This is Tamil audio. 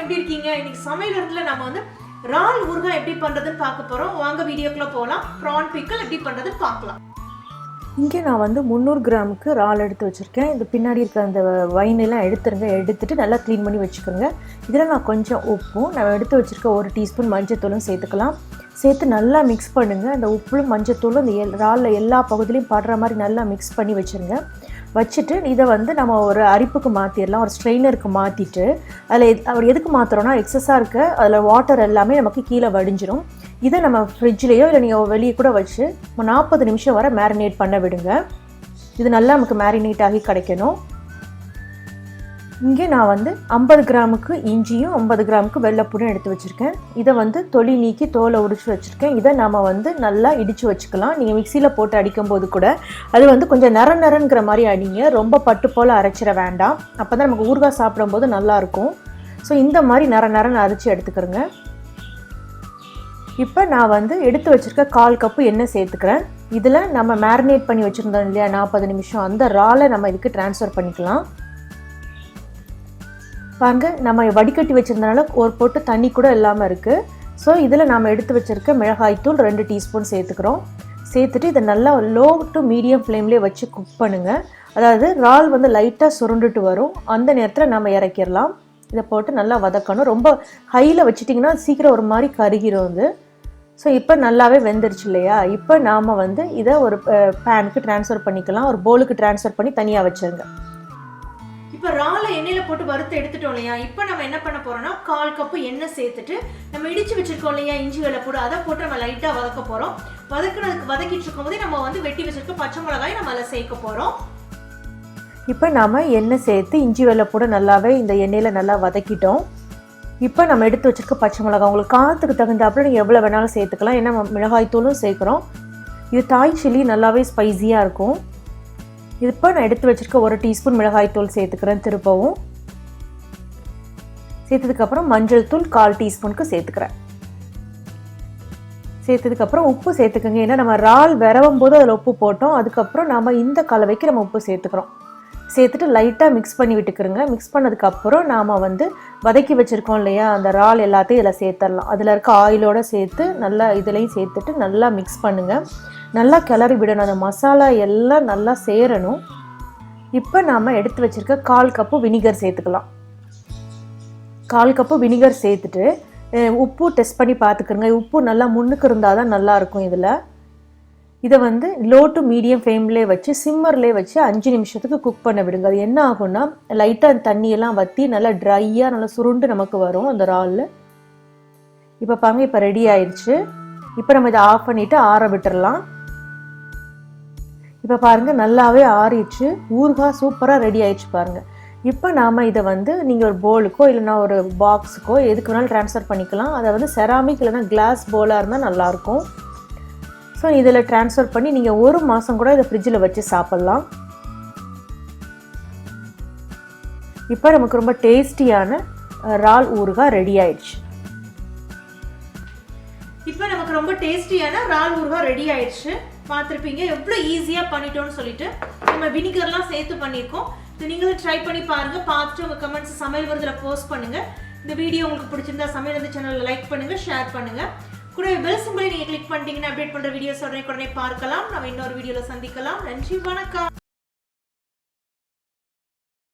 எப்படி இருக்கீங்க? இன்னைக்கு சமையல் இடத்துல நாம வந்து இறால் ஊறுகாய் எப்படி பண்றதுன்னு பார்க்க போறோம். வாங்க வீடியோக்குள்ள போலாம். prawn pickle எப்படி பண்றதுன்னு பார்க்கலாம். இங்கே நான் வந்து 300 கிராமுக்கு இறால் எடுத்து வச்சுருக்கேன். இது பின்னாடி இருக்க அந்த வைனெல்லாம் எடுத்துட்டு நல்லா க்ளீன் பண்ணி வச்சுக்கோங்க. இதில் நான் கொஞ்சம் உப்பும் நான் எடுத்து வச்சுருக்க 1 டீஸ்பூன் மஞ்சத்தூளும் சேர்த்துக்கலாம். சேர்த்து நல்லா மிக்ஸ் பண்ணுங்கள். அந்த உப்பும் மஞ்சத்தூளும் இந்த இறாலில் எல்லா பகுதியிலையும் படுற மாதிரி நல்லா மிக்ஸ் பண்ணி வச்சுருங்க. வச்சுட்டு இதை வந்து நம்ம ஒரு அரிப்புக்கு மாற்றிடலாம், ஒரு ஸ்ட்ரெயினருக்கு மாற்றிட்டு அதில் எதுக்கு மாற்றுறோன்னா எக்ஸஸாக இருக்க அதில் வாட்டர் எல்லாமே நமக்கு கீழே வடிஞ்சிடும். இதை நம்ம ஃப்ரிட்ஜ்லேயோ இல்லை நீங்கள் வெளியே கூட வச்சு 40 நிமிஷம் வரை மேரினேட் பண்ண விடுங்க. இது நல்லா நமக்கு மேரினேட் ஆகி கிடைக்கணும். இங்கே நான் வந்து 50 கிராமுக்கு இஞ்சியும் 50 கிராமுக்கு வெள்ளைப்பூடும் எடுத்து வச்சுருக்கேன். இதை வந்து தொலி நீக்கி தோலை உரிச்சு வச்சுருக்கேன். இதை நம்ம வந்து நல்லா இடித்து வச்சுக்கலாம். நீங்கள் மிக்சியில் போட்டு அடிக்கும்போது கூட அது வந்து கொஞ்சம் நரங்கிற மாதிரி அடிங்க, ரொம்ப பட்டு போல் அரைச்சிட வேண்டாம். அப்போ தான் நமக்கு ஊறுகாய் சாப்பிடும்போது நல்லாயிருக்கும். ஸோ இந்த மாதிரி நரன்னு அரைச்சி எடுத்துக்கிறேங்க. இப்போ நான் வந்து எடுத்து வச்சுருக்க 1/4 கப்பு எண்ணெய் சேர்த்துக்கிறேன். இதில் நம்ம மேரினேட் பண்ணி வச்சுருந்தோம் இல்லையா 40 நிமிஷம், அந்த இறாலை நம்ம இதுக்கு ட்ரான்ஸ்ஃபர் பண்ணிக்கலாம். பாருங்க, நம்ம வடிகட்டி வச்சுருந்தனால ஒரு போட்டு தண்ணி கூட இல்லாமல் இருக்குது. ஸோ இதில் நம்ம எடுத்து வச்சுருக்க மிளகாய்த்தூள் 2 டீஸ்பூன் சேர்த்துக்கிறோம். சேர்த்துட்டு இதை நல்லா லோ டு மீடியம் ஃப்ளேம்லேயே வச்சு குக் பண்ணுங்கள். அதாவது இறால் வந்து லைட்டாக சுருண்டுட்டு வரும், அந்த நேரத்தில் நம்ம இறக்கிடலாம். இதை போட்டு நல்லா வதக்கணும். ரொம்ப ஹையில் வச்சுட்டிங்கன்னா சீக்கிரம் ஒரு மாதிரி கருகிரும் அது. ஸோ இப்போ நல்லாவே வெந்துருச்சு இல்லையா? இப்போ நாம் வந்து இதை ஒரு பேனுக்கு ட்ரான்ஸ்ஃபர் பண்ணிக்கலாம். ஒரு பவுலுக்கு ட்ரான்ஸ்ஃபர் பண்ணி தனியாக வச்சுருங்க. இப்போ இறாலை எண்ணெயில் போட்டு வறுத்து எடுத்துட்டோம் இல்லையா? இப்போ நம்ம என்ன பண்ண போறோம்னா 1/4 கப்பு எண்ணெய் சேர்த்துட்டு நம்ம இடிச்சு வச்சிருக்கோம் இல்லையா இஞ்சி வெள்ளைப்பூடு, அதை போட்டு நம்ம லைட்டாக வதக்க போகிறோம். வதக்கிட்டு இருக்கும்போதே நம்ம வந்து வெட்டி வச்சிருக்க பச்சை மிளகாய் நம்ம அதில் சேர்க்க போகிறோம். இப்போ நாம் எண்ணெய் சேர்த்து இஞ்சி வெள்ளைப்பூடு நல்லாவே இந்த எண்ணெயில் நல்லா வதக்கிட்டோம். இப்போ நம்ம எடுத்து வச்சிருக்க பச்சை மிளகாய் உங்களுக்கு காரத்துக்கு தகுந்தாப்புல நீங்கள் எவ்வளோ வேணாலும் சேர்த்துக்கலாம். ஏன்னா மிளகாய் தூளும் சேர்க்குறோம். இது தாய் சில்லி நல்லாவே ஸ்பைஸியாக இருக்கும். இப்போ நான் எடுத்து வச்சுருக்க 1 டீஸ்பூன் மிளகாய் தூள் சேர்த்துக்கிறேன். திருப்பவும் சேர்த்ததுக்கப்புறம் மஞ்சள் தூள் 1/4 டீஸ்பூனுக்கு சேர்த்துக்கிறேன். சேர்த்ததுக்கப்புறம் உப்பு சேர்த்துக்கோங்க. ஏன்னா நம்ம இறால் விரவும் போது அதில் உப்பு போட்டோம். அதுக்கப்புறம் நம்ம இந்த கலவைக்கு நம்ம உப்பு சேர்த்துக்கிறோம். சேர்த்துட்டு லைட்டாக மிக்ஸ் பண்ணி விட்டுக்கிறோங்க. மிக்ஸ் பண்ணதுக்கப்புறம் நாம் வந்து வதக்கி வச்சுருக்கோம் இல்லையா அந்த இறால் எல்லாத்தையும் இதில் சேர்த்துடலாம். அதில் இருக்க ஆயிலோடு சேர்த்து நல்லா இதுலேயும் சேர்த்துட்டு நல்லா மிக்ஸ் பண்ணுங்கள். நல்லா கிளறி விடணும். அந்த மசாலா எல்லாம் நல்லா சேரணும். இப்போ நாம் எடுத்து வச்சுருக்க 1/4 கப்பு வினிகர் சேர்த்துக்கலாம். 1/4 கப்பு வினிகர் சேர்த்துட்டு உப்பு டெஸ்ட் பண்ணி பார்த்துக்கிறோங்க. உப்பு நல்லா முன்னுக்கு இருந்தால் தான் நல்லாயிருக்கும். இதை வந்து லோ டு மீடியம் ஃப்ளேம்லேயே வச்சு சிம்மர்லேயே வச்சு 5 நிமிஷத்துக்கு குக் பண்ண விடுங்க. அது என்ன ஆகும்னா லைட்டாக அந்த தண்ணியெல்லாம் வற்றி நல்லா ட்ரையாக நல்லா சுருண்டு நமக்கு வரும் அந்த இறால். இப்போ பாருங்க, இப்போ ரெடி ஆயிடுச்சு. இப்போ நம்ம இதை ஆஃப் பண்ணிவிட்டு ஆற விட்டுடலாம். இப்போ பாருங்கள், நல்லாவே ஆறிடுச்சு. ஊறுகாய் சூப்பராக ரெடி ஆயிடுச்சு பாருங்கள். இப்போ நாம் இதை வந்து நீங்கள் ஒரு பவுலுக்கோ இல்லைனா ஒரு பாக்ஸுக்கோ எதுக்கு வேணாலும் ட்ரான்ஸ்ஃபர் பண்ணிக்கலாம். அதை வந்து செராமிக் இல்லைனா கிளாஸ் பவுலாக இருந்தால் நல்லாயிருக்கும். ஸோ இதில் ட்ரான்ஸ்ஃபர் பண்ணி நீங்கள் 1 மாதம் கூட இதை ஃப்ரிட்ஜில் வச்சு சாப்பிட்லாம். இப்போ நமக்கு ரொம்ப டேஸ்டியான இறால் ஊறுகாய் ரெடி ஆயிடுச்சு. இப்போ நமக்கு ரொம்ப டேஸ்டியான இறால் ஊறுகாய் ரெடி ஆயிடுச்சு. பார்த்துருப்பீங்க எவ்வளோ ஈஸியாக பண்ணிட்டோம்னு சொல்லிட்டு. நம்ம வினிகர்லாம் சேர்த்து பண்ணியிருக்கோம். இது நீங்களும் ட்ரை பண்ணி பாருங்கள். பார்த்துட்டு உங்கள் கமெண்ட்ஸ் சமையல் வருதில் போஸ்ட் பண்ணுங்கள். இந்த வீடியோ உங்களுக்கு பிடிச்சிருந்தா சமையல் வந்து சேனலில் லைக் பண்ணுங்கள், ஷேர் பண்ணுங்கள். கூட பெல் சிம்பலை நீங்கள் கிளிக் பண்ணிட்டீங்கன்னா அப்டேட் பண்ணுற வீடியோஸ் உடனே பார்க்கலாம். நம்ம இன்னொரு வீடியோவில் சந்திக்கலாம். நன்றி, வணக்கம்.